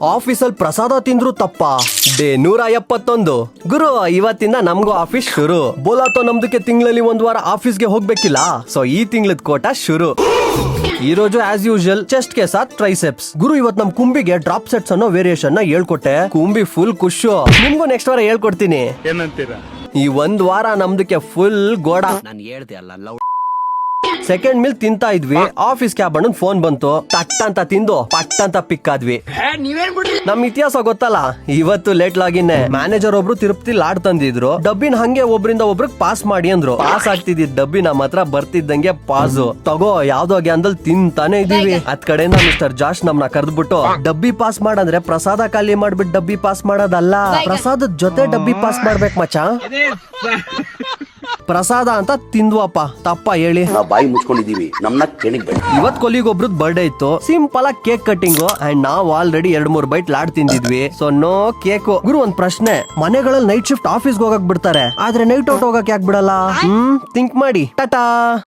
ಆಫೀಸಲ್ಲಿ ಪ್ರಸಾದ ತಿಂದ್ರು ತಪ್ಪ. ಡೇ 171. ಗುರು, ಇವತ್ತಿಂದ ನಮ್ಗೂ ಆಫೀಸ್ ಶುರು. ಬೋಲಾತೋ ನಮ್ದಕ್ಕೆ ತಿಂಗಳಲ್ಲಿ 1 ವಾರ ಆಫೀಸ್ಗೆ ಹೋಗ್ಬೇಕಿಲ್ಲ. ಸೊ ಈ ತಿಂಗಳದ ಕೋಟ ಶುರು. ಈ రోజు ಆಸ್ ಯೂಶುವಲ್ ಚೆಸ್ಟ್ ಕೆ ಸಾಥ್ ಟ್ರೈಸೆಪ್ಸ್. ಗುರು, ಇವತ್ ನಮ್ ಕುಂಬಿಗೆ ಡ್ರಾಪ್ ಸೆಟ್ಸ್ ಅನ್ನೋ ವೇರಿಯೇಷನ್ ನ ಹೇಳ್ಕೊಟ್ಟೆ. ಕುಂಬಿ ಫುಲ್ ಖುಷು. ನಿಮ್ಗೂ ನೆಕ್ಸ್ಟ್ ವಾರ ಹೇಳ್ಕೊಡ್ತೀನಿ. ಏನಂತೀರಾ? ಈ 1 ವಾರ ನಮ್ದಕ್ಕೆ ಫುಲ್ ಗೋಡ. ನಾನು ಹೇಳ್ದೆ ಅಲ್ಲ. ಸೆಕೆಂಡ್ ಮಿಲ್ ತಿಂತಾ ಇದ್ವಿ. ಆಫೀಸ್ ಕ್ಯಾಬ್ ಅಣ್ಣ ಫೋನ್ ಬಂತು. ಟಟ್ ಅಂತ ತಿಂದು ಪಟ್ ಅಂತ ಪಿಕ್ ಆದ್ವಿ. ನಮ್ ಇತಿಹಾಸ ಗೊತ್ತಲ್ಲ. ಇವತ್ತು ಲೇಟ್ ಲಾಗಿನ್ನೆ. ಮ್ಯಾನೇಜರ್ ಒಬ್ರು ತಿರುಪತಿ ಲಾಡ್ ತಂದಿದ್ರು. ಡಬ್ಬಿನ ಹಂಗೆ ಒಬ್ರಿಂದ ಒಬ್ರಿಗೆ ಪಾಸ್ ಮಾಡಿ ಅಂದ್ರು. ಪಾಸ್ ಆಗ್ತಿದ್ದ ಡಬ್ಬಿ ನಮ್ಮ ಹತ್ರ ಬರ್ತಿದ್ದಂಗೆ ಪಾಸು ತಗೋ ಯಾವ್ದೋ ಗ್ಯಾನ್ದಲ್ಲಿ ತಿಂತಾನೆ ಇದೀವಿ. ಅದ್ ಕಡೆಯಿಂದ ಮಿಸ್ಟರ್ ಜಾಶ್ ನಮ್ನ ಕರೆದ್ಬಿಟ್ಟು, ಡಬ್ಬಿ ಪಾಸ್ ಮಾಡಂದ್ರೆ ಪ್ರಸಾದ ಖಾಲಿ ಮಾಡ್ಬಿಟ್ಟು ಡಬ್ಬಿ ಪಾಸ್ ಮಾಡೋದಲ್ಲ, ಪ್ರಸಾದದ ಜೊತೆ ಡಬ್ಬಿ ಪಾಸ್ ಮಾಡ್ಬೇಕು ಮಚ್ಚ. ಪ್ರಸಾದ ಅಂತ ತಿಂದ್ವಪ್ಪ. ತಪ್ಪ ಹೇಳಿ ನಾವು ಬಾಯಿ ಮುಚ್ಕೊಂಡಿದೀವಿ, ನಮ್ನ ಕೆಣಕ್ಬೇಡ. ಇವತ್ ಕೊಲಿಗೊಬ್ರದ್ ಬರ್ಡೇ ಇತ್ತು. ಸಿಂಪಲ್ ಆಗಿ ಕೇಕ್ ಕಟ್ಟಿಂಗು. ಅಂಡ್ ನಾವ್ ಆಲ್ರೆಡಿ 2-3 ಬೈಟ್ ಲಾಡ್ ತಿಂದಿದ್ವಿ. So no cake. ಗುರು, ಒಂದ್ ಪ್ರಶ್ನೆ. ಮನೆಗಳಲ್ಲಿ ನೈಟ್ ಶಿಫ್ಟ್ ಆಫೀಸ್ಗೆ ಹೋಗಕ್ ಬಿಡ್ತಾರೆ, ಆದ್ರೆ ನೈಟ್ ಔಟ್ ಹೋಗಕ್ ಯಾಕೆ ಬಿಡಲ್ಲ? ಥಿಂಕ್ ಮಾಡಿ. ಟಾಟಾ.